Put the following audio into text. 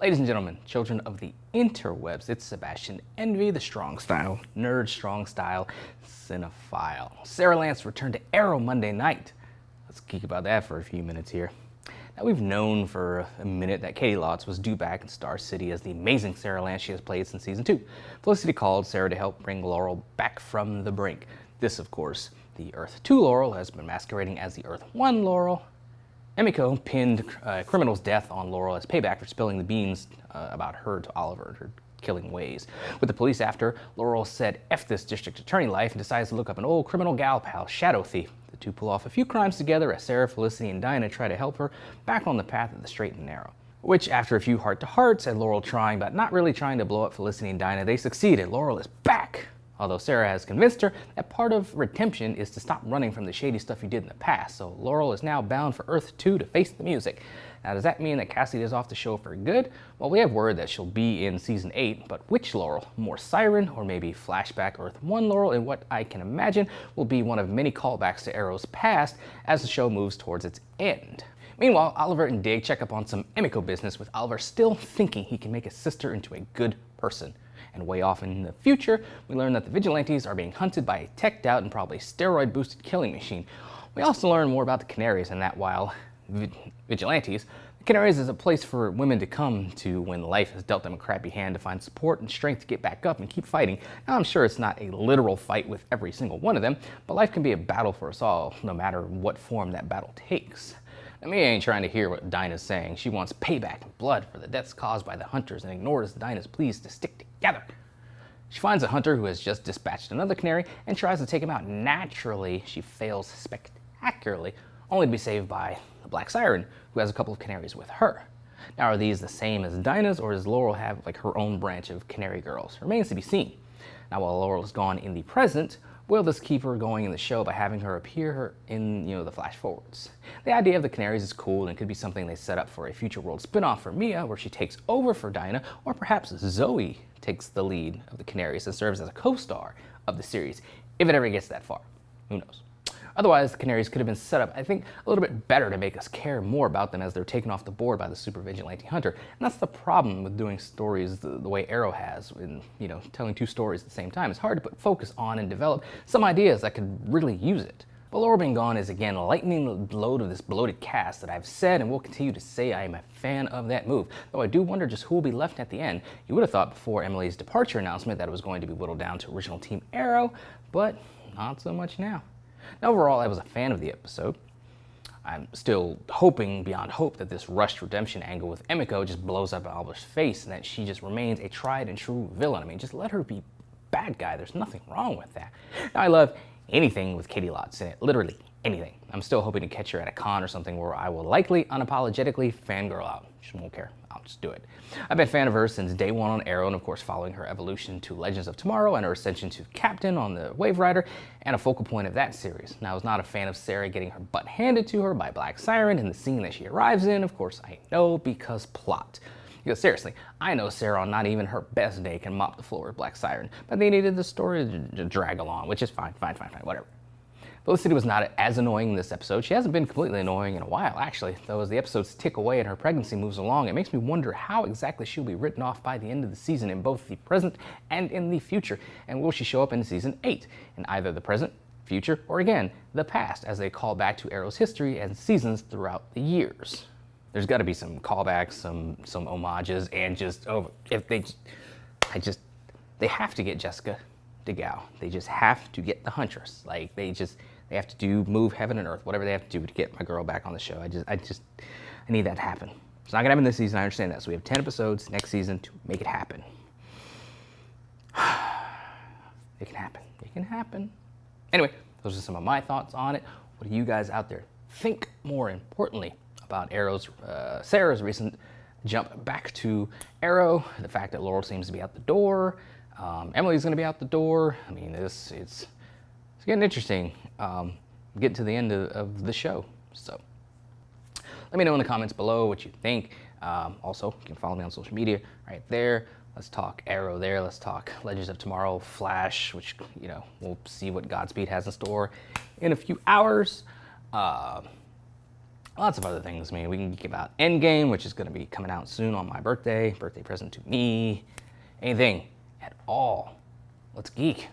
Ladies and gentlemen, children of the interwebs, it's Sebastian Envy, the strong style, nerd strong style, cinephile. Sara Lance returned to Arrow Monday night. Let's geek about that for a few minutes here. Now, we've known for a minute that Katie Lotz was due back in Star City as the amazing Sara Lance she has played since season 2. Felicity called Sara to help bring Laurel back from the brink. This, of course, the Earth 2 Laurel has been masquerading as the Earth 1 Laurel. Emiko pinned criminal's death on Laurel as payback for spilling the beans about her to Oliver and her killing ways. With the police after, Laurel said F this district attorney life and decides to look up an old criminal gal pal, Shadow Thief. The two pull off a few crimes together as Sara, Felicity, and Dinah try to help her back on the path of the straight and narrow. Which, after a few heart-to-hearts and Laurel trying but not really trying to blow up Felicity and Dinah, they succeeded. Laurel is back! Although Sara has convinced her that part of redemption is to stop running from the shady stuff you did in the past, so Laurel is now bound for Earth 2 to face the music. Now, does that mean that Cassidy is off the show for good? Well, we have word that she'll be in Season 8, but which Laurel? More Siren, or maybe flashback Earth 1 Laurel in what I can imagine will be one of many callbacks to Arrow's past as the show moves towards its end. Meanwhile, Oliver and Dig check up on some Emiko business, with Oliver still thinking he can make his sister into a good person. And way off in the future, we learn that the vigilantes are being hunted by a teched out and probably steroid-boosted killing machine. We also learn more about the Canaries, and that while vigilantes, the Canaries is a place for women to come to when life has dealt them a crappy hand to find support and strength to get back up and keep fighting. Now, I'm sure it's not a literal fight with every single one of them, but life can be a battle for us all, no matter what form that battle takes. Now, me ain't trying to hear what Dinah's saying. She wants payback and blood for the deaths caused by the hunters and ignores Dinah's pleas to stick together. She finds a hunter who has just dispatched another Canary and tries to take him out. Naturally, she fails spectacularly, only to be saved by the Black Siren, who has a couple of Canaries with her. Now, are these the same as Dinah's, or does Laurel have like her own branch of Canary girls? Remains to be seen. Now, while Laurel is gone in the present, will this keep her going in the show by having her appear in, the flash forwards? The idea of the Canaries is cool and could be something they set up for a Future World spin-off for Mia, where she takes over for Dinah, or perhaps Zoe takes the lead of the Canaries and serves as a co-star of the series, if it ever gets that far. Who knows? Otherwise, the Canaries could have been set up, I think, a little bit better to make us care more about them as they're taken off the board by the super vigilante hunter. And that's the problem with doing stories the way Arrow has, in, telling two stories at the same time. It's hard to put focus on and develop some ideas that could really use it. But Laurel being gone is again lightening the load of this bloated cast that I've said and will continue to say I am a fan of that move. Though I do wonder just who will be left at the end. You would have thought before Emily's departure announcement that it was going to be whittled down to original Team Arrow, but not so much now. Now, overall, I was a fan of the episode. I'm still hoping beyond hope that this rushed redemption angle with Emiko just blows up Oliver's face and that she just remains a tried and true villain. I mean, just let her be bad guy. There's nothing wrong with that. Now, I love anything with Katie Lotz in it, literally anything. I'm still hoping to catch her at a con or something where I will likely, unapologetically fangirl out. She won't care. I'll just do it. I've been a fan of her since day one on Arrow, and of course following her evolution to Legends of Tomorrow and her ascension to Captain on the Wave Rider, and a focal point of that series. Now, I was not a fan of Sara getting her butt handed to her by Black Siren in the scene that she arrives in. Of course, I know, because plot. Because seriously, I know Sara on not even her best day can mop the floor with Black Siren, but they needed the story to drag along, which is fine, whatever. Felicity was not as annoying in this episode. She hasn't been completely annoying in a while, actually, though as the episodes tick away and her pregnancy moves along, it makes me wonder how exactly she'll be written off by the end of the season in both the present and in the future, and will she show up in Season 8 in either the present, future, or again, the past, as they call back to Arrow's history and seasons throughout the years. There's got to be some callbacks, some homages, and they have to get Jessica DeGao. They just have to get the Huntress. Like, they have to move heaven and earth, whatever they have to do to get my girl back on the show. I need that to happen. It's not gonna happen this season, I understand that. So we have 10 episodes next season to make it happen. It can happen. It can happen. Anyway, those are some of my thoughts on it. What do you guys out there think, more importantly, about Sarah's recent jump back to Arrow, the fact that Laurel seems to be out the door, Emily's going to be out the door. I mean, it's getting interesting. Getting to the end of the show. So let me know in the comments below what you think. Also, you can follow me on social media right there. Let's talk Arrow there. Let's talk Legends of Tomorrow, Flash, which, we'll see what Godspeed has in store in a few hours. lots of other things. I mean, we can geek about Endgame, which is going to be coming out soon on my birthday present to me. Anything at all. Let's geek.